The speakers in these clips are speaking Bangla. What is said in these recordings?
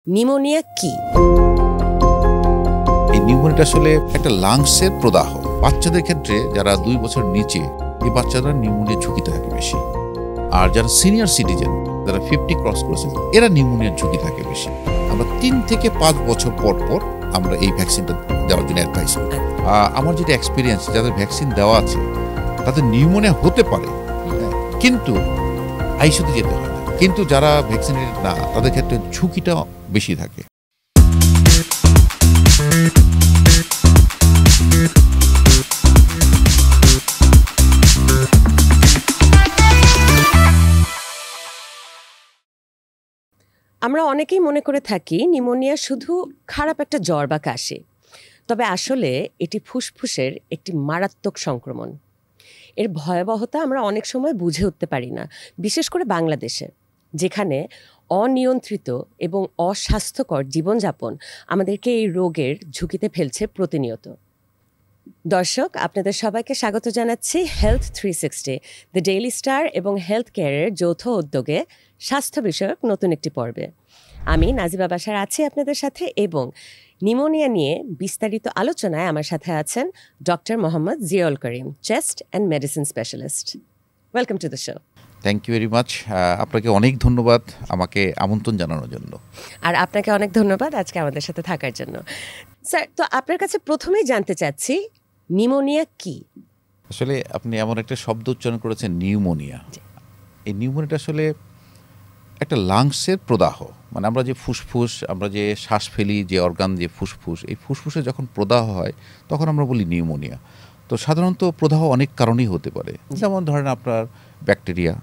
নিউমোনিয়া কি? এই নিউমোনিয়াটা আসলে একটা লাংসের প্রদাহ। বাচ্চাদের ক্ষেত্রে যারা 2 বছর নিচে, এই বাচ্চারা নিউমোনিয়ার ঝুঁকি থাকে বেশি। আর যারা সিনিয়র সিটিজেন, যারা 50 ক্রস করেছেন, এরা নিউমোনিয়ার ঝুঁকি থাকে বেশি। আমরা 3 থেকে 5 বছর পর পর আমরা এই ভ্যাকসিনটা দেওয়ার জন্য অ্যাডভাইস করি। আমার যেটা এক্সপিরিয়েন্স, যাদের ভ্যাকসিন দেওয়া আছে তাদের নিউমোনিয়া হতে পারে, কিন্তু আইসিইউতে যেতে হয় না। কিন্তু যারা ভ্যাকসিনেটেড না, তাদের ক্ষেত্রে ঝুঁকিটা বেশি থাকে। আমরা অনেকেই মনে করে থাকি নিউমোনিয়া শুধু খারাপ একটা জ্বর বা কাশি, তবে আসলে এটি ফুসফুসের একটি মারাত্মক সংক্রমণ। এর ভয়াবহতা আমরা অনেক সময় বুঝে উঠতে পারি না, বিশেষ করে বাংলাদেশে, যেখানে অনিয়ন্ত্রিত এবং অস্বাস্থ্যকর জীবনযাপন আমাদেরকে এই রোগের ঝুঁকিতে ফেলছে প্রতিনিয়ত। দর্শক, আপনাদের সবাইকে স্বাগত জানাচ্ছি হেলথ 360, দ্য ডেইলি স্টার এবং হেলথ কেয়ারের যৌথ উদ্যোগে স্বাস্থ্য বিষয়ক নতুন একটি পর্বে। আমি নাজিবা বাশার আছি আপনাদের সাথে, এবং নিউমোনিয়া নিয়ে বিস্তারিত আলোচনায় আমার সাথে আছেন doctor Mohammad Ziaul Karim, chest and medicine specialist. Welcome to the show. Thank you very much. আপনাকে অনেক ধন্যবাদ আমাকে আমন্ত্রণ জানানোর জন্য। আর আপনাকে অনেক ধন্যবাদ আজকে আমাদের সাথে থাকার জন্য। স্যার, তো আপনার কাছে প্রথমেই জানতে চাচ্ছি, নিউমোনিয়া কি? আসলে আপনি এমন একটা শব্দ উচ্চারণ করেছেন, নিউমোনিয়া। এই নিউমোনিয়াটা আসলে একটা লাংসের প্রদাহ। মানে আমরা যে ফুসফুস, আমরা যে শ্বাস ফেলি, যে অর্গান, যে ফুসফুস, এই ফুসফুসে যখন প্রদাহ হয় তখন আমরা বলি নিউমোনিয়া। তো সাধারণত প্রদাহ অনেক কারণেই হতে পারে, যেমন ধরেন আপনার ব্যাকটেরিয়া,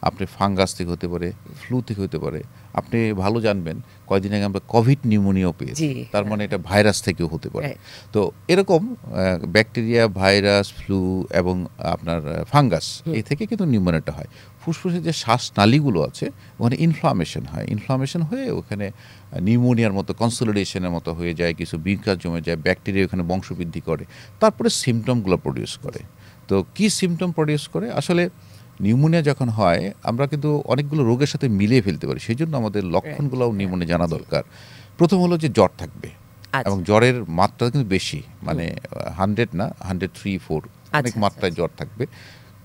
আপনি ফাঙ্গাস থেকে হতে পারে, ফ্লু থেকে হতে পারে। আপনি ভালো জানবেন, কয়েকদিন আগে আমরা কোভিড নিউমোনিয়াও পেয়েছি, তার মানে এটা ভাইরাস থেকেও হতে পারে। তো এরকম ব্যাকটেরিয়া, ভাইরাস, ফ্লু এবং আপনার ফাঙ্গাস, এই থেকে কিন্তু নিউমোনিয়াটা হয়। ফুসফুসের যে শ্বাসনালীগুলো আছে ওখানে ইনফ্লামেশন হয়, ইনফ্লামেশন হয়ে ওখানে নিউমোনিয়ার মতো কনসোলিডেশনের মতো হয়ে যায়, কিছু বিকার জমে যায়, ব্যাকটেরিয়া ওখানে বংশবৃদ্ধি করে, তারপরে সিমটমগুলো প্রডিউস করে। তো কি সিমটম প্রডিউস করে? আসলে নিউমোনিয়া যখন হয় আমরা কিন্তু অনেকগুলো রোগের সাথে মিলিয়ে ফেলতে পারি, সেই জন্য আমাদের লক্ষণগুলোও নিউমোনিয়া জানা দরকার। প্রথম হলো যে জ্বর থাকবে, এবং জ্বরের মাত্রা কিন্তু বেশি, মানে 100 না, 103-4 অনেক মাত্রায় জ্বর থাকবে।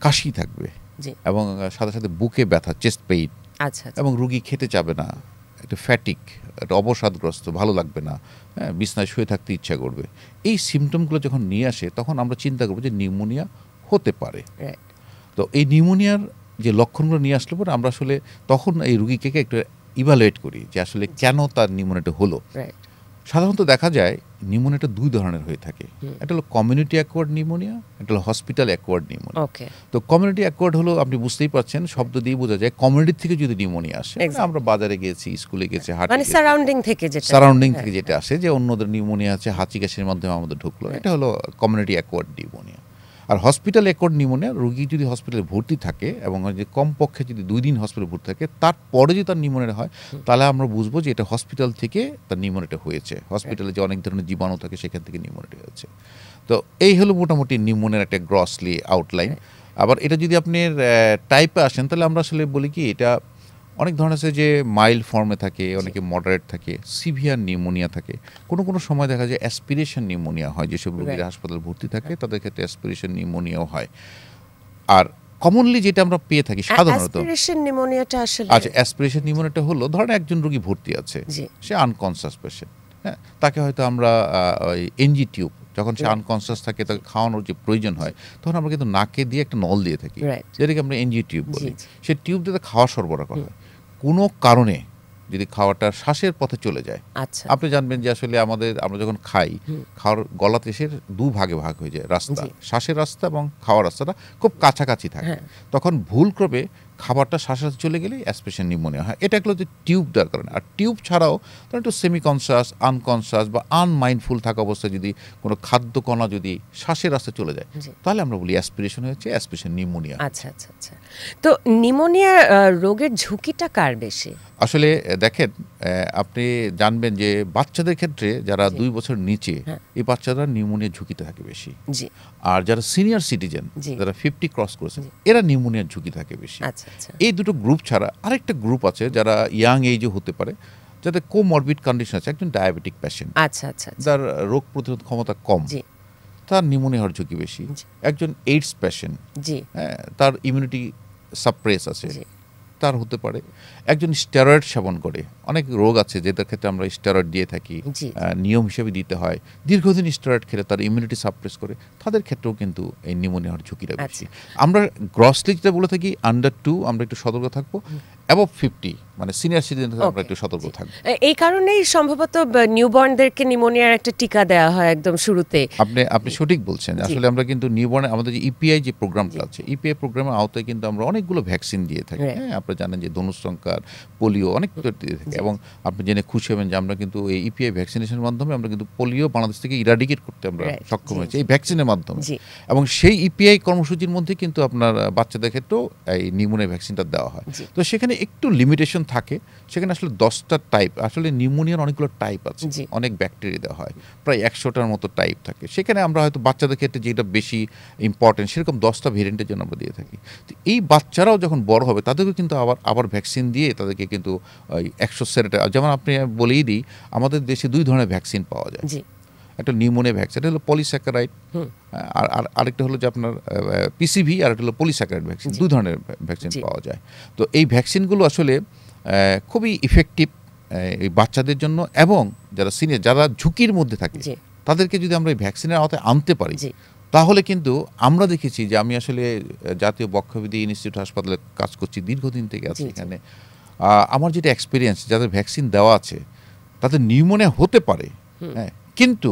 কাশি থাকবে, এবং সাথে সাথে বুকে ব্যথা, চেস্ট পেইন, এবং রুগী খেতে চাবে না, একটা ফ্যাটিক, একটা অবসাদগ্রস্ত, ভালো লাগবে না, বিছনায় শুয়ে থাকতে ইচ্ছা করবে। এই সিমটমগুলো যখন নিয়ে আসে তখন আমরা চিন্তা করবো যে নিউমোনিয়া হতে পারে। তো এই নিউমোনিয়ার যে লক্ষণগুলো নিয়ে আসলে পরে আমরা আসলে তখন এই রুগীকে একটু ইভালুয়েট করি যে আসলে কেন তার নিউমোনিয়াটা হলো। সাধারণত দেখা যায় নিউমোনিয়াটা 2 ধরনের হয়ে থাকে। একটা হলো কমিউনিটি অ্যাকোয়ার্ড নিউমোনিয়া, একটা হলো হসপিটাল অ্যাকোয়ার্ড নিউমোনিয়া। তো কমিউনিটি অ্যাকোয়ার্ড হলো, আপনি বুঝতেই পারছেন, শব্দ দিয়ে বোঝা যায় কমিউনিটি থেকে যদি নিউমোনিয়া আসে, আমরা বাজারে গেছি, স্কুলে গেছি, হাঁটে, সারাউন্ডিং থেকে যেটা আসে, যে অন্যদের নিউমোনিয়া আছে, হাঁচি কাশির মাধ্যমে আমাদের ঢুকলো, এটা হলো কমিউনিটি অ্যাকোয়ার্ড নিউমোনিয়া। আর হসপিটাল অ্যাকোয়ার্ড নিউমোনিয়া, রোগী যদি হসপিটালে ভর্তি থাকে এবং যে কমপক্ষে যদি 2 দিন হসপিটালে ভর্তি থাকে, তারপরে যদি তার নিউমোনিয়া হয়, তাহলে আমরা বুঝবো যে এটা হসপিটাল থেকে তার নিউমোনিয়াটা হয়েছে। হসপিটালে যে অনেক ধরনের জীবাণু থাকে, সেখান থেকে নিউমোনিয়াটা হয়েছে। তো এই হলো মোটামুটি নিউমোনিয়ার একটা গ্রসলি আউটলাইন। আবার এটা যদি আপনি টাইপে আসেন, তাহলে আমরা আসলে বলি কি, এটা অনেক ধরনের আছে, যে মাইল্ড ফর্মে থাকে, অনেকে মডারেট থাকে, সিভিয়ার নিউমোনিয়া থাকে, কোনো সময় দেখা যায় অ্যাসপিরেশন নিউমোনিয়া হয়। যেসব রোগীরা হাসপাতালে ভর্তি থাকে তাদের ক্ষেত্রে অ্যাসপিরেশন নিউমোনিয়াও হয়। আর কমনলি যেটা আমরা পেয়ে থাকি সাধারণত, আচ্ছা, অ্যাসপিরেশন নিউমোনিয়াটা হলো, ধরেন একজন রোগী ভর্তি আছে, সে আনকনসাস পেশেন্ট, হ্যাঁ, তাকে হয়তো আমরা এনজি টিউব, যখন সে আনকনসাস থাকে, তাকে খাওয়ানোর যে প্রয়োজন হয়, তখন আমরা কিন্তু নাকে দিয়ে একটা নল দিয়ে থাকি, যেটাকে আমরা এনজি টিউব বলি। সে টিউব দিয়ে খাওয়া সরবরাহ করা হয়। কোনো কারণে যদি খাওয়াটা শ্বাসের পথে চলে যায়, আপনি জানবেন যে আসলে আমরা যখন খাই, খাওয়ার গলাতে এসে 2 ভাগে ভাগ হয়ে যায় রাস্তা, শ্বাসের রাস্তা এবং খাওয়ার রাস্তাটা খুব কাছাকাছি থাকে। তখন ভুলক্রমে খাবারটা শ্বাসের রাস্তা চলে গেলে অ্যাসপিরেশন নিউমোনিয়া হয়। এটা হলো যে টিউব দেওয়ার কারণে। আর টিউব ছাড়াও ধরেন একটু সেমি কনসাস, আনকনসাস বা আনমাইন্ডফুল থাকা অবস্থায় যদি কোনো খাদ্য কণা যদি শ্বাসের রাস্তায় চলে যায়, তাহলে আমরা বলি অ্যাসপিরেশন হয়েছে, অ্যাসপিরেশন নিউমোনিয়া। আচ্ছা। তো নিউমোনিয়া রোগের ঝুঁকিটা কার বেশি? আসলে দেখেন, আপনি জানবেন যে বাচ্চাদের ক্ষেত্রে যারা 2 বছর নিচে, এই বাচ্চারা নিউমোনিয়ার ঝুঁকিতে থাকে বেশি। আর যারা সিনিয়র সিটিজেন, যারা 50 ক্রস করেছেন, এরা নিউমোনিয়ার ঝুঁকি থাকে বেশি। এই দুটো গ্রুপ ছাড়া আরেকটা গ্রুপ আছে যারা ইয়াং এজে হতে পারে, যাদের কোমরবিড কন্ডিশন আছে, একজন ডায়াবেটিক পেশেন্ট, আচ্ছা আচ্ছা, যার রোগ প্রতিরোধ ক্ষমতা কম, জি তার নিউমোনিয়া হওয়ার ঝুঁকি বেশি। একজন এইডস পেশেন্ট, জি তার ইমিউনিটি সাপ্রেস আছে, জি তার হতে পারে। একজন স্টেরয়েড সেবন করে, অনেক রোগ আছে যেটার ক্ষেত্রে আমরা স্টেরয়েড দিয়ে থাকি, জি নিয়ম হিসেবে দিতে হয়, দীর্ঘদিন স্টেরয়েড খেলে তার ইমিউনিটি সাপ্রেস করে, তাদের ক্ষেত্রেও কিন্তু এই নিউমোনিয়া হওয়ার ঝুঁকিটা বেশি। আমরা গ্রসলি যেটা বলে থাকি আন্ডার 2 আমরা একটু সতর্ক থাকবো, অ্যাবভ 50 মানে সিনিয়র সিটিজেন আমরা একটু সতর্ক থাকবো। এই কারণেই সম্ভবত নিউবর্নদেরকে নিউমোনিয়ার একটা টিকা দেওয়া হয় একদম শুরুতে। আপনি সঠিক বলছেন। আসলে আমরা কিন্তু নিউবর্ন আমাদের যে ইপিআই যে প্রোগ্রামটা আছে, ইপিআই প্রোগ্রামের আওতায় কিন্তু আমরা অনেকগুলো ভ্যাকসিন দিয়ে থাকি। হ্যাঁ, আপনারা জানেন যে ধনুষ্টঙ্কার, পোলিও অনেক দিয়ে থাকি। এবং আপনি জেনে খুশি হবেন যে আমরা কিন্তু এই ইপিআই ভ্যাকসিনেশনের মাধ্যমে আমরা কিন্তু পোলিও বাংলাদেশ থেকে ইরাডিকেট করতে আমরা সক্ষম হয়েছি এই ভ্যাকসিনের মাধ্যমে। এবং সেই ইপিআই কর্মসূচির মধ্যে কিন্তু আপনার বাচ্চাদের ক্ষেত্রেও এই নিউমোনিয়া ভ্যাকসিনটা দেওয়া হয়। তো সেখানে একটু লিমিটেশন থাকে, সেখানে আসলে 10টা টাইপ, আসলে নিউমোনিয়ার অনেকগুলো টাইপ আছে, অনেক ব্যাকটেরিয়া দেওয়া হয়, প্রায় 100টার মতো টাইপ থাকে। সেখানে আমরা হয়তো বাচ্চাদের ক্ষেত্রে যেটা বেশি ইম্পর্টেন্ট সেরকম 10টা ভেরিয়েন্টের জন্য আমরা দিয়ে থাকি। তো এই বাচ্চারাও যখন বড় হবে তাদেরকে কিন্তু আবার ভ্যাকসিন দিয়ে তাদেরকে কিন্তু 100 সেরেটা, যেমন আপনি বলেই দিই, আমাদের দেশে 2 ধরনের ভ্যাকসিন পাওয়া যায়। একটা নিউমোনিয়া ভ্যাকসিন, এটা হলো পলিস্যাকারাইড, আর আরেকটা হলো যে আপনার পিসিভি, আর একটা হলো পলিস্যাকারাইড ভ্যাকসিন। 2 ধরনের ভ্যাকসিন পাওয়া যায়। তো এই ভ্যাকসিনগুলো আসলে খুবই ইফেক্টিভ এই বাচ্চাদের জন্য, এবং যারা সিনিয়র, যারা ঝুঁকির মধ্যে থাকে তাদেরকে যদি আমরা এই ভ্যাকসিনের আওতায় আনতে পারি, তাহলে কিন্তু আমরা দেখেছি যে আমি আসলে জাতীয় বক্ষবিধি ইনস্টিটিউট হাসপাতালে কাজ করছি, দীর্ঘদিন থেকে আছি এখানে। আমার যেটা এক্সপিরিয়েন্স, যাদের ভ্যাকসিন দেওয়া আছে তাদের নিউমোনিয়া হতে পারে, হ্যাঁ, কিন্তু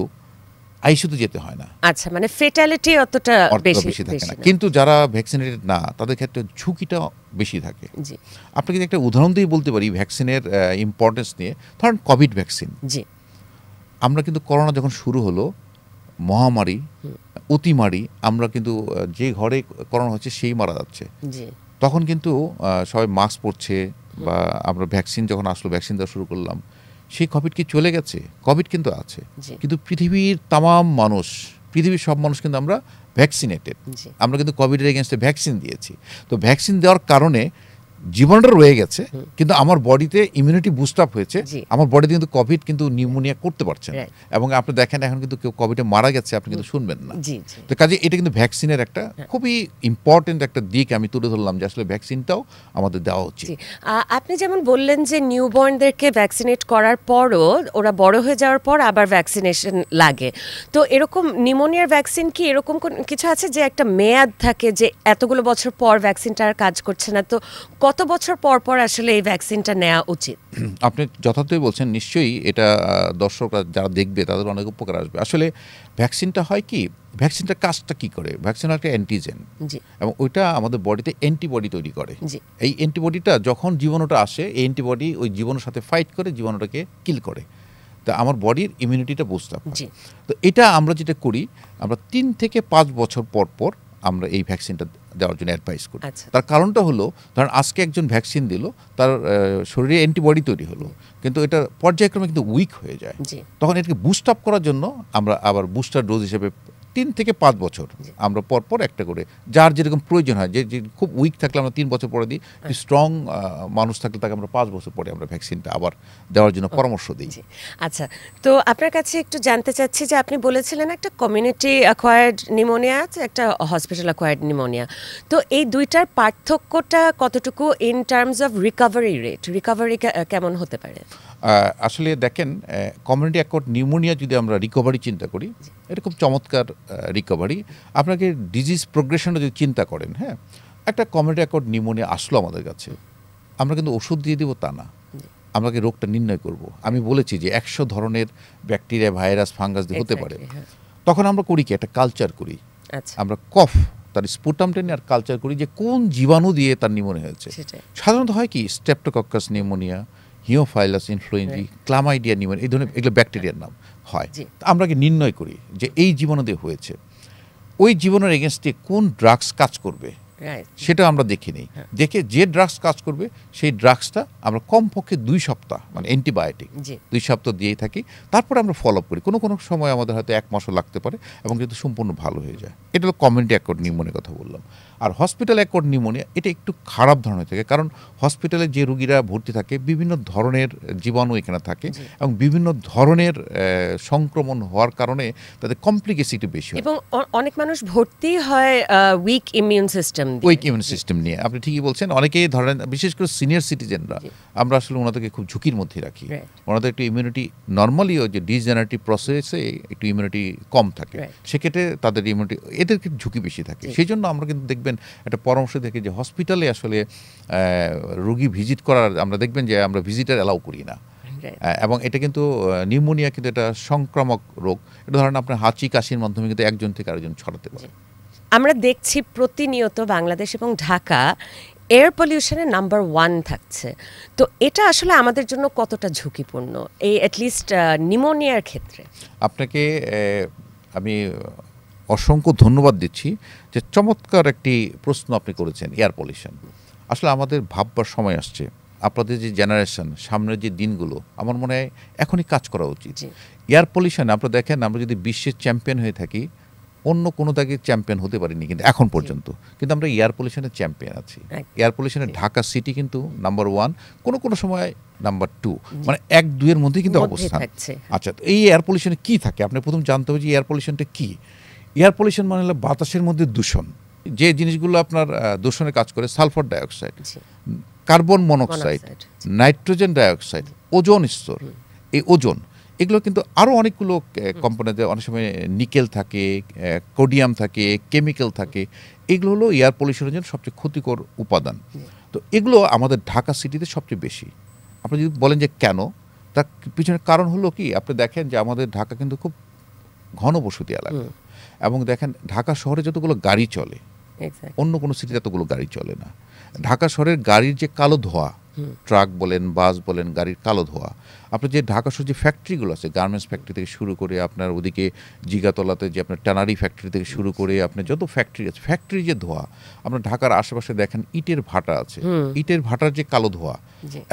আইসিইউতে যেতে হয় না। আচ্ছা, মানে ফেটালিটি অতটা বেশি থাকে না। কিন্তু যারা ভ্যাকসিনেটেড না তাদের ক্ষেত্রে ঝুঁকিটা বেশি থাকে। আপনাকে একটা উদাহরণ দিয়ে বলতে পারি ভ্যাকসিনের ইম্পর্টেন্স নিয়ে। ধরেন কোভিড ভ্যাকসিন, আমরা কিন্তু করোনা যখন শুরু হলো, মহামারী, অতিমারি, আমরা কিন্তু যে ঘরে করোনা হচ্ছে সেই মারা যাচ্ছে। তখন কিন্তু সবাই মাস্ক পরছে, বা আমরা ভ্যাকসিন যখন আসলো ভ্যাকসিন দেওয়া শুরু করলাম, সেই কোভিড কি চলে গেছে? কোভিড কিন্তু আছে, কিন্তু পৃথিবীর তামাম মানুষ, পৃথিবীর সব মানুষ কিন্তু আমরা ভ্যাকসিনেটেড। আমরা কিন্তু কোভিডের এগেনস্টে ভ্যাকসিন দিয়েছি। তো ভ্যাকসিন দেওয়ার কারণে জীবনটা রয়ে গেছে, কিন্তু আমার বডিতে ইমিউনিটি বুস্ট আপ হয়েছে, আমার বডিতে কিন্তু কোভিড কিন্তু নিউমোনিয়া করতে পারছে না। এবং আপনি দেখেন এখন কিন্তু কেউ কোভিডে মারা গেছে আপনি কিন্তু শুনবেন না। তো কাজে এটা কিন্তু ভ্যাকসিনের একটা খুবই ইম্পর্টেন্ট একটা দিক আমি তুলে ধরলাম, যে আসলে ভ্যাকসিনটাও আমাদের দেওয়া উচিত। আপনি যেমন বললেন যে নিউবর্নদেরকে ভ্যাকসিনেট করার পরও ওরা বড় হয়ে যাওয়ার পর আবার ভ্যাকসিনেশন লাগে, তো এরকম নিউমোনিয়ার ভ্যাকসিন কি এরকম কিছু আছে যে একটা মেয়াদ থাকে যে এতগুলো বছর পর ভ্যাকসিনটা আর কাজ করছে না, তো কত বছর পর পর আসলে এই ভ্যাকসিনটা নেওয়া উচিত? আপনি যথার্থই বলছেন, নিশ্চয়ই এটা দর্শকরা যারা দেখবে তাদের অনেক উপকার আসবে। আসলে ভ্যাকসিনটা হয় কি, ভ্যাকসিনটার কাজটা কি করে? ভ্যাকসিন একটা অ্যান্টিজেন, এবং ওইটা আমাদের বডিতে অ্যান্টিবডি তৈরি করে। এই অ্যান্টিবডিটা যখন জীবাণুটা আসে, এই অ্যান্টিবডি ওই জীবাণুর সাথে ফাইট করে জীবাণুটাকে কিল করে, তা আমার বডির ইমিউনিটিটা বুস্ট আপ হয়। তো এটা আমরা যেটা করি, আমরা 3 থেকে 5 বছর পর পর আমরা এই ভ্যাকসিনটা দেওয়ার জন্য অ্যাডভাইস করি। তার কারণটা হলো, ধরেন আজকে একজন ভ্যাকসিন দিল, তার শরীরে অ্যান্টিবডি তৈরি হলো, কিন্তু এটা পর্যায়ক্রমে কিন্তু উইক হয়ে যায়। তখন এটাকে বুস্ট আপ করার জন্য আমরা আবার বুস্টার ডোজ হিসেবে 3 থেকে 5 বছর আমরা পরপর একটা করে, যার যেরকম প্রয়োজন হয়, যে খুব উইক থাকলে আমরা 3 বছর পরে দিই, স্ট্রং মানুষ থাকলে তাকে আমরা 5 বছর পরে আমরা ভ্যাকসিনটা আবার দেওয়ার জন্য পরামর্শ দিই। আচ্ছা, তো আপনার কাছে একটু জানতে চাচ্ছি যে আপনি বলেছিলেন একটা কমিউনিটি অ্যাকোয়ার্ড নিউমোনিয়া আছে, একটা হসপিটাল অ্যাকোয়ার্ড নিউমোনিয়া, তো এই দুইটার পার্থক্যটা কতটুকু in terms of recovery rate? Recovery কেমন হতে পারে? আসলে দেখেন, কমিউনিটি অ্যাকোয়ার্ড নিউমোনিয়া যদি আমরা রিকভারি চিন্তা করি, এটা খুব চমৎকার রিকভারি। আপনাকে ডিজিজ প্রোগ্রেশনটা যদি চিন্তা করেন, হ্যাঁ, একটা কমিউনিটি অ্যাকোয়ার্ড নিউমোনিয়া আসলো আমাদের কাছে, আমরা কিন্তু ওষুধ দিয়ে দিব তা না, আমাকে রোগটা নির্ণয় করব। আমি বলেছি যে 100 ধরনের ব্যাকটেরিয়া, ভাইরাস, ফাঙ্গাস দিয়ে হতে পারে। তখন আমরা করি কি, একটা কালচার করি, আমরা কফ, তার স্পুটামটা নিয়ে আর কালচার করি যে কোন জীবাণু দিয়ে তার নিউমোনিয়া হয়েছে। সাধারণত হয় কি, streptococcus pneumonia, হিওফাইলাস influenzae, chlamydia pneumonia, এই ধরনের এগুলো ব্যাকটেরিয়ার নাম হয়। আমরা কি নির্ণয় করি যে এই জীবাণু দিয়ে হয়েছে, ওই জীবাণুর এগেনস্টে কোন ড্রাগস কাজ করবে, সেটা আমরা দেখি নেই। দেখে যে ড্রাগস কাজ করবে সেই ড্রাগসটা আমরা কমপক্ষে 2 সপ্তাহ মানে অ্যান্টিবায়োটিক 2 সপ্তাহ দিয়েই থাকি, তারপরে আমরা ফলো আপ করি। কোনো কোনো সময় আমাদের হয়তো 1 মাসও লাগতে পারে এবং কিন্তু সম্পূর্ণ ভালো হয়ে যায়। এটা হলো কমিউনিটি অ্যাকোয়ার্ড নিউমোনিয়ার কথা বললাম। আর হসপিটাল অ্যাকোয়ার্ড নিউমোনিয়া এটা একটু খারাপ ধরনের থাকে, কারণ হসপিটালে যে রোগীরা ভর্তি থাকে বিভিন্ন ধরনের জীবাণু এখানে থাকে এবং বিভিন্ন ধরনের সংক্রমণ হওয়ার কারণে তাদের কমপ্লিকেসিটি বেশি হয় এবং অনেক মানুষ ভর্তি হয় উইক ইমিউন সিস্টেম নিয়ে। আপনি ঠিকই বলছেন। অনেকেই ধরেন বিশেষ করে সিনিয়র সিটিজেনরা আমরা আসলে ওনাদেরকে খুব ঝুঁকির মধ্যে রাখি। ওনাদের একটু ইমিউনিটি নর্মালিও যে ডিজেনারেটিভ প্রসেসে একটু ইমিউনিটি কম থাকে, সেক্ষেত্রে তাদের ইমিউনিটি এদেরকে ঝুঁকি বেশি থাকে। সেই জন্য আমরা কিন্তু দেখবেন একটা পরামর্শ দেখি যে হসপিটালে আসলে রোগী ভিজিট করার আমরা দেখবেন যে আমরা ভিজিটার অ্যালাউ করি না। এবং এটা কিন্তু নিউমোনিয়া কিন্তু এটা সংক্রামক রোগ। এটা ধরেন আপনার হাঁচি কাশির মাধ্যমে কিন্তু একজন থেকে আরেকজন ছড়াতে পারে। আমরা দেখছি প্রতিনিয়ত বাংলাদেশ এবং ঢাকা এয়ার পলিউশনের নাম্বার 1 থাকছে। তো এটা আসলে আমাদের জন্য কতটা ঝুঁকিপূর্ণ এই অ্যাটলিস্ট নিউমোনিয়ার ক্ষেত্রে? আপনাকে আমি অসংখ্য ধন্যবাদ দিচ্ছি যে চমৎকার একটি প্রশ্ন আপনি করেছেন। এয়ার পলিউশন আসলে আমাদের ভাববার সময় আসছে। আপনাদের যে জেনারেশন, সামনের যে দিনগুলো, আমার মনে হয় এখনই কাজ করা উচিত। এয়ার পলিউশন আপনারা দেখেন, আমরা যদি বিশ্বের চ্যাম্পিয়ন হয়ে থাকি, অন্য কোনো দাগে চ্যাম্পিয়ন হতে পারিনি কিন্তু এখন পর্যন্ত, কিন্তু আমরা এয়ার পলিউশনের চ্যাম্পিয়ন আছি। এয়ার পলিউশনের ঢাকা সিটি কিন্তু নাম্বার 1, কোনো সময় নাম্বার 2, মানে 1-2 এর মধ্যে কিন্তু অবস্থান। আচ্ছা, তো এই এয়ার পলিউশনে কি থাকে আপনি প্রথম জানতে হবে যে এয়ার পলিউশনটা কি। এয়ার পলিউশন মানে হলো বাতাসের মধ্যে দূষণ। যে জিনিসগুলো আপনার দূষণের কাজ করে, sulphur dioxide, carbon monoxide, nitrogen dioxide, ozone স্তর, এই ওজোন, এগুলো কিন্তু আরও অনেকগুলো কোম্পানিতে অনেক সময় নিকেল থাকে, কোডিয়াম থাকে, কেমিক্যাল থাকে। এগুলো হলো এয়ার পলিউশনের জন্য সবচেয়ে ক্ষতিকর উপাদান। তো এগুলো আমাদের ঢাকা সিটিতে সবচেয়ে বেশি। আপনি যদি বলেন যে কেন, তার পিছনে কারণ হলো কি, আপনি দেখেন যে আমাদের ঢাকা কিন্তু খুব ঘনবসতি এলাকা এবং দেখেন ঢাকা শহরে যতগুলো গাড়ি চলে অন্য কোনো সিটিতে এতগুলো গাড়ি চলে না। ঢাকা শহরের গাড়ির যে কালো ধোঁয়া, ট্রাক বলেন, বাস বলেন, গাড়ির কালো ধোঁয়া, আপনার যে ঢাকা শহর যে ফ্যাক্টরিগুলো আছে, গার্মেন্টস ফ্যাক্টরি থেকে শুরু করে আপনার ওদিকে জিগাতলাতে যে আপনার ট্যানারি ফ্যাক্টরি থেকে শুরু করে আপনার যত ফ্যাক্টরি আছে, ফ্যাক্টরি যে ধোঁয়া, আপনার ঢাকার আশেপাশে দেখেন ইটের ভাটা আছে, ইটের ভাটার যে কালো ধোঁয়া,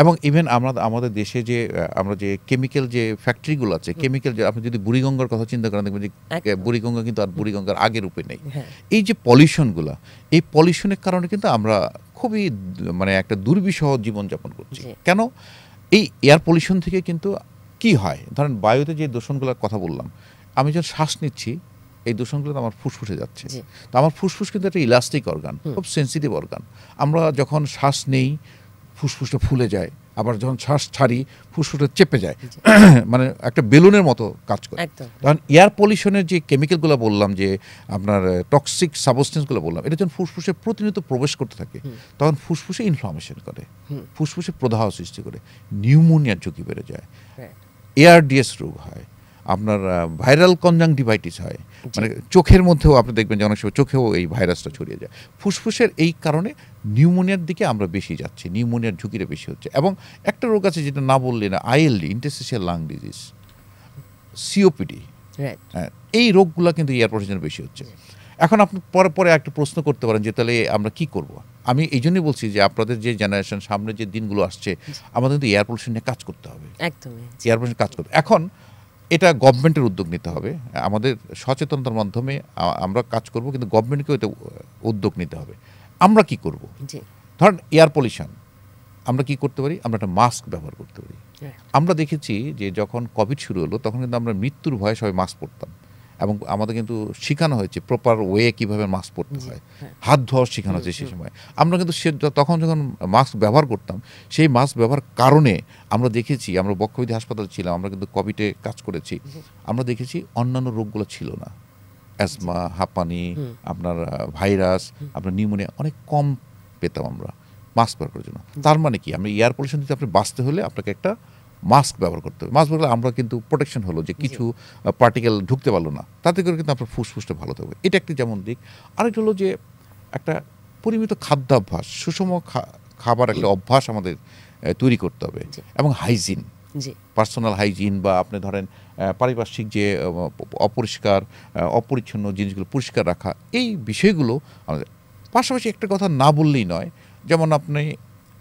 এবং ইভেন আমাদের দেশে যে আমরা যে কেমিক্যাল যে ফ্যাক্টরিগুলো আছে, কেমিক্যাল যে আপনি যদি বুড়িগঙ্গার কথা চিন্তা করেন দেখবেন যে বুড়িগঙ্গা কিন্তু আর বুড়িগঙ্গার আগের রূপে নেই। এই যে পলিউশনগুলো, এই পলিউশনের কারণে কিন্তু আমরা খুবই মানে একটা দুর্বিষহ জীবনযাপন করছি। কেন? এই এয়ার পলিউশন থেকে কিন্তু কি হয়, ধরেন বায়ুতে যে দূষণগুলোর কথা বললাম, আমি যখন শ্বাস নিচ্ছি এই দূষণগুলো আমার ফুসফুসে যাচ্ছে। তো আমার ফুসফুস কিন্তু একটা ইলাস্টিক অর্গান, খুব সেন্সিটিভ অর্গান। আমরা যখন শ্বাস নেই ফুসফুসটা ফুলে যায়, আবার যখন শ্বাস ছাড়ি ফুসফুসটা চেপে যায়, মানে একটা বেলুনের মতো কাজ করে। তখন এয়ার পলিউশনের যে কেমিক্যালগুলো বললাম, যে আপনার টক্সিক সাবস্টেন্সগুলো বললাম, এটা যখন ফুসফুসে প্রতিনিয়ত প্রবেশ করতে থাকে তখন ফুসফুসে ইনফ্লামেশন করে, ফুসফুসে প্রদাহ সৃষ্টি করে, নিউমোনিয়ার ঝুঁকি বেড়ে যায়, এআরডিএস রোগ হয়, আপনার ভাইরাল কনজাংটিভাইটিস হয়, মানে চোখের মধ্যেও আপনি দেখবেন যে অনেক সময় চোখেও এই ভাইরাসটা ছড়িয়ে যায়। ফুসফুসের এই কারণে নিউমোনিয়ার দিকে আমরা বেশি যাচ্ছি, নিউমোনিয়ার ঝুঁকিটা বেশি হচ্ছে। এবং একটা রোগ আছে যেটা না বললে না, ILD, interstitial lung disease, COPD, এই রোগগুলো কিন্তু এয়ার পলিউশনের বেশি হচ্ছে। এখন আপনি পরে একটা প্রশ্ন করতে পারেন যে তাহলে আমরা কি করব। আমি এই জন্যই বলছি যে আপনাদের যে জেনারেশন, সামনে যে দিনগুলো আসছে, আমাদের কিন্তু এয়ার পলিউশন নিয়ে কাজ করতে হবে, একদমই এয়ার পলিউশন কাজ করতে। এখন এটা গভর্নমেন্টের উদ্যোগ নিতে হবে, আমাদের সচেতনতার মাধ্যমে আমরা কাজ করব, কিন্তু গভর্নমেন্টকেও এটা উদ্যোগ নিতে হবে। আমরা কি করব? ধরেন এয়ার পলিউশন আমরা কি করতে পারি, আমরা একটা মাস্ক ব্যবহার করতে পারি। আমরা দেখেছি যে যখন কোভিড শুরু হলো তখন কিন্তু আমরা মৃত্যুর ভয়ে সবাই মাস্ক পরতাম, এবং আমাদের কিন্তু শেখানো হয়েছে প্রপার ওয়ে কীভাবে মাস্ক পরতে হয়, হাত ধোয়া শেখানো হয়েছে সেই সময়। আমরা কিন্তু তখন যখন মাস্ক ব্যবহার করতাম, সেই মাস্ক ব্যবহার কারণে আমরা দেখেছি, আমরা বক্ষবিধি হাসপাতালে ছিলাম, আমরা কিন্তু কোভিডে কাজ করেছি, আমরা দেখেছি অন্যান্য রোগগুলো ছিল না, অ্যাজমা, হাঁপানি, আপনার ভাইরাস, আপনার নিউমোনিয়া অনেক কম পেতাম আমরা মাস্ক ব্যবহার করার জন্য। তার মানে কি, আমরা এয়ার পলিউশন থেকে আপনি বাঁচতে হলে আপনাকে একটা মাস্ক ব্যবহার করতে হবে। মাস্ক ব্যবহার আমরা কিন্তু প্রোটেকশন হলো যে কিছু পার্টিকেল ঢুকতে পারলো না, তাতে করে কিন্তু আপনার ফুসফুসটা ভালো থাকবে। এটা একটি যেমন দিক। আরেকটা হলো যে একটা পরিমিত খাদ্যাভ্যাস, সুষম খাবার একটা অভ্যাস আমাদের তৈরি করতে হবে, এবং হাইজিন, পার্সোনাল হাইজিন, বা আপনি ধরেন পারিপার্শ্বিক যে অপরিষ্কার অপরিচ্ছন্ন জিনিসগুলো পরিষ্কার রাখা, এই বিষয়গুলো আমাদের। পাশাপাশি একটা কথা না বললেই নয়, যেমন আপনি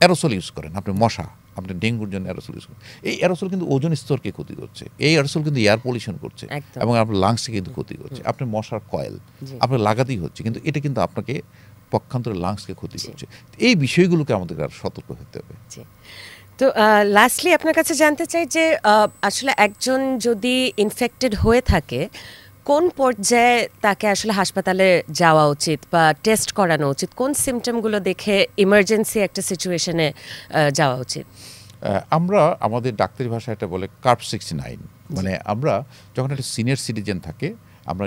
অ্যারোসল ইউজ করেন, আপনি মশা, আপনি ডেঙ্গুর জন্য অ্যারোসল ইউজ করেন, এই অ্যারোসল কিন্তু ওজোন স্তরকে ক্ষতি করছে, এই অ্যারোসল কিন্তু এয়ার পলিউশন করছে এবং আপনার লাংসকে কিন্তু ক্ষতি করছে। আপনি মশার কয়েল আপনার লাগাতেই হচ্ছে, কিন্তু এটা কিন্তু আপনাকে পক্ষান্তরে লাংসকে ক্ষতি করছে। এই বিষয়গুলোকে আমাদের আর সতর্ক হতে হবে। তো লাস্টলি আপনার কাছে জানতে চাই যে আসলে একজন যদি ইনফেক্টেড হয়ে থাকে, কোন পর্যায়ে তাকে আসলে হাসপাতালে যাওয়া উচিত বা টেস্ট করানো উচিত, কোন সিমটমগুলো দেখে ইমার্জেন্সি একটা সিচুয়েশনে যাওয়া উচিত? আমরা আমাদের ডাক্তারি ভাষায় এটা বলে কার্ভ 69, মানে আমরা যখন একটা সিনিয়র সিটিজেন থাকে আমরা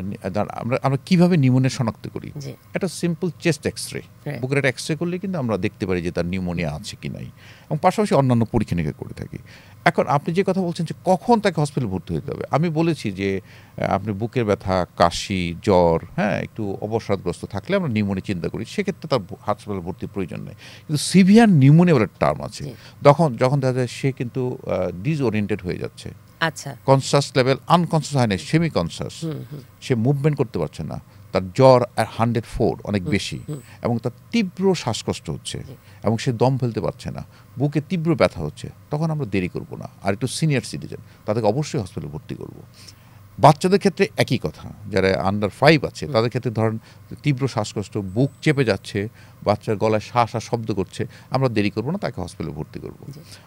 আমরা কিভাবে নিউমোনিয়া শনাক্ত করি। একটা সিম্পল চেস্ট এক্সরে, বুকের একটা এক্সরে করলে কিন্তু আমরা দেখতে পারি যে তার নিউমোনিয়া আছে কি নাই, এবং পাশাপাশি অন্যান্য পরীক্ষা নিরীক্ষা করে থাকি। এখন আপনি যে কথা বলছেন যে কখন তাকে হসপিটালে ভর্তি হতে হবে, আমি বলেছি যে আপনি বুকের ব্যথা, কাশি, জ্বর, হ্যাঁ একটু অবসাদগ্রস্ত থাকলে আমরা নিউমোনিয়া চিন্তা করি, সেক্ষেত্রে তার হাসপাতালে ভর্তির প্রয়োজন নেই। কিন্তু সিভিয়ার নিউমোনিয়া বলে টার্ম আছে, যখন দেখা যায় সে কিন্তু ডিসওরিয়েন্টেড হয়ে যাচ্ছে, আচ্ছা, কনসাস লেভেল আনকনসাস হয় না, সেমি কনসাস, সে মুভমেন্ট করতে পারছে না, তার জ্বর 104 অনেক বেশি, এবং তার তীব্র শ্বাসকষ্ট হচ্ছে এবং সে দম ফেলতে পারছে না, বুকে তীব্র ব্যথা হচ্ছে, তখন আমরা দেরি করব না। আর একটু সিনিয়র সিটিজেন তাদেরকে অবশ্যই হসপিটালে ভর্তি করব। বাচ্চাদের ক্ষেত্রে একই কথা, যারা আন্ডার 5 আছে তাদের ক্ষেত্রে ধরেন তীব্র শ্বাসকষ্ট, বুক চেপে যাচ্ছে, বাচ্চার গলায় শ্বাস আর শব্দ করছে, আমরা দেরি করবো না, তাকে হসপিটালে ভর্তি করব।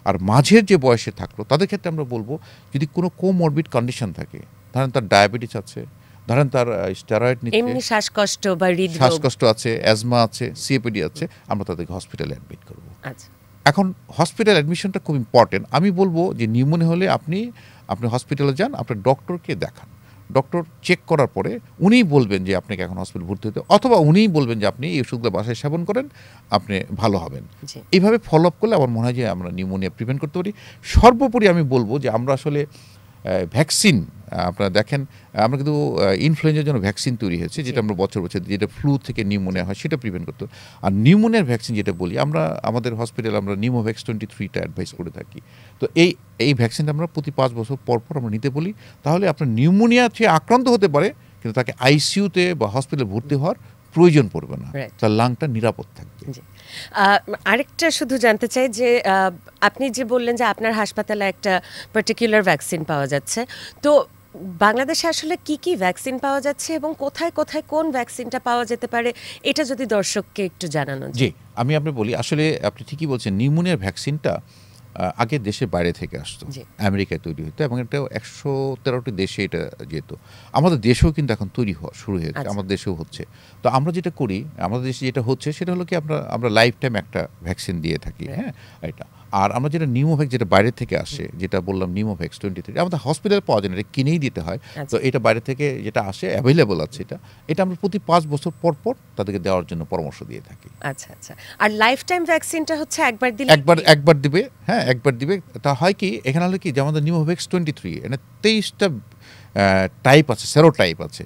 আর মাঝের যে বয়সে থাকলো তাদের ক্ষেত্রে আমরা বলবো যদি কোনো কোমরবিড কন্ডিশন থাকে, ধরেন তার ডায়াবেটিস আছে, ধরেন তার স্টেরয়েড নিচ্ছে, এমনি শ্বাসকষ্ট বা হৃদরোগ, শ্বাসকষ্ট আছে, অ্যাজমা আছে, সিওপিডি আছে, আমরা তাদেরকে হসপিটালে অ্যাডমিট করব। আচ্ছা, এখন হসপিটাল অ্যাডমিশনটা খুব ইম্পর্টেন্ট। আমি বলবো যে নিউমোনিয়া হলে আপনি হসপিটালে যান, আপনার ডক্টরকে দেখান, ডক্টর চেক করার পরে উনিই বলবেন যে আপনাকে এখন হসপিটাল ভর্তি হতে, অথবা উনিই বলবেন যে আপনি এই ওষুধগুলো বাসায় সেবন করেন, আপনি ভালো হবেন। এইভাবে ফলো আপ করলে আমার মনে হয় যে আমরা নিউমোনিয়া প্রিভেন্ট করতে পারি। সর্বোপরি আমি বলবো যে আমরা আসলে ভ্যাকসিন, আপনারা দেখেন আমরা কিন্তু ইনফ্লুয়েঞ্জার জন্য ভ্যাকসিন তৈরি হয়েছে, যেটা আমরা বছর যেটা ফ্লু থেকে নিউমোনিয়া হয় সেটা প্রিভেন্ট করতে। আর নিউমোনিয়ার ভ্যাকসিন যেটা বলি আমরা আমাদের হসপিটালে আমরা নিউমোভ্যাক্স 23টা অ্যাডভাইস করে থাকি। তো এই ভ্যাকসিনটা আমরা প্রতি 5 বছর পর আমরা নিতে বলি, তাহলে আপনার নিউমোনিয়া সে আক্রান্ত হতে পারে কিন্তু তাকে আইসিইউতে বা হসপিটালে ভর্তি হওয়ার প্রয়োজন পড়বে না, তার লাংটা নিরাপদ থাকবে। আরেকটা শুধু জানতে চাই যে আপনি যে বললেন যে আপনার হাসপাতালে একটা পার্টিকুলার ভ্যাকসিন পাওয়া যাচ্ছে, তো বাংলাদেশে আসলে কি কি ভ্যাকসিন পাওয়া যাচ্ছে এবং কোথায় কোথায় কোন ভ্যাকসিনটা পাওয়া যেতে পারে, এটা যদি দর্শককে একটু জানানো। জি, আমি বলি, আসলে আপনি ঠিকই বলছেন, নিউমোনিয়ার ভ্যাকসিনটা আগে দেশের বাইরে থেকে আসতো, আমেরিকায় তৈরি হতো, এবং এটা 113টি দেশে এটা যেত। আমাদের দেশেও কিন্তু এখন তৈরি হওয়া শুরু হয়েছে, আমাদের দেশেও হচ্ছে। তো আমরা যেটা করি, আমাদের দেশে যেটা হচ্ছে সেটা হলো কি আমরা লাইফ টাইম একটা ভ্যাকসিন দিয়ে থাকি, হ্যাঁ এটা। আর আমরা যেটা নিউমোভ্যাক্স যেটা বাইরে থেকে আসে, যেটা বললাম নিউমোভ্যাক্স 23, আমাদের হসপিটালে পাওয়া যায় না, এটা কিনেই দিতে হয়। তো এটা বাইরে থেকে যেটা আসে অ্যাভেলেবল আছে, এটা আমরা প্রতি 5 বছর পর তাদেরকে দেওয়ার জন্য পরামর্শ দিয়ে থাকি। আচ্ছা আচ্ছা। আর লাইফ টাইম ভ্যাকসিনটা হচ্ছে একবার দিলে একবার দিবে, হ্যাঁ একবার দিবে। তা হয় কি, এখানে হলো কি যে আমাদের নিউমোভ্যাক্স 23 এটা 23টা টাইপ আছে, সেরো টাইপ আছে,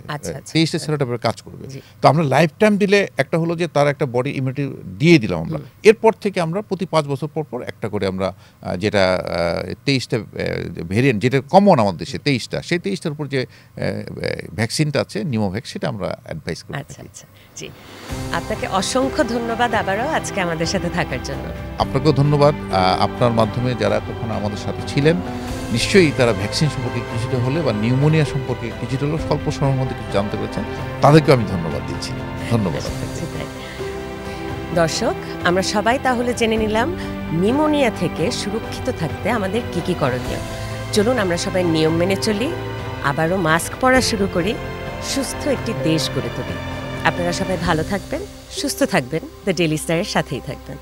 23টা সেরো টাইপের কাজ করবে। তো আমরা লাইফ টাইম দিলে একটা হলো যে তার একটা বডি ইমিউনিটি দিয়ে দিলাম আমরা, এরপর থেকে আমরা প্রতি 5 বছর পর একটা করে আমরা যেটা 23টা ভেরিয়েন্ট, যেটা কমন আমাদের দেশে 23টা, সেই 23টার উপর যে ভ্যাকসিনটা আছে নিউমোভ্যাক্স, সেটা আমরা অ্যাডভাইস করি। আচ্ছা আচ্ছা, জি, আপনাকে অসংখ্য ধন্যবাদ আবারও আজকে আমাদের সাথে থাকার জন্য। আপনাকেও ধন্যবাদ। আপনার মাধ্যমে যারা তখন আমাদের সাথে ছিলেন, নিশ্চয়ই তারা ভ্যাকসিন সম্পর্কে কিছুটা হলে বা নিউমোনিয়া সম্পর্কে কিছুটা হলেও স্বল্প সময়ের মধ্যে কিছু জানতে পেরেছেন, তাদেরকে আমি ধন্যবাদ দিচ্ছি। ধন্যবাদ। দর্শক, আমরা সবাই তাহলে জেনে নিলাম নিউমোনিয়া থেকে সুরক্ষিত থাকতে আমাদের কি কি করণীয়। চলুন আমরা সবাই নিয়ম মেনে চলি, আবারও মাস্ক পরা শুরু করি, সুস্থ একটি দেশ গড়ে তুলি। আপনারা সবাই ভালো থাকবেন, সুস্থ থাকবেন, দ্য ডেইলি স্টারের সাথেই থাকবেন।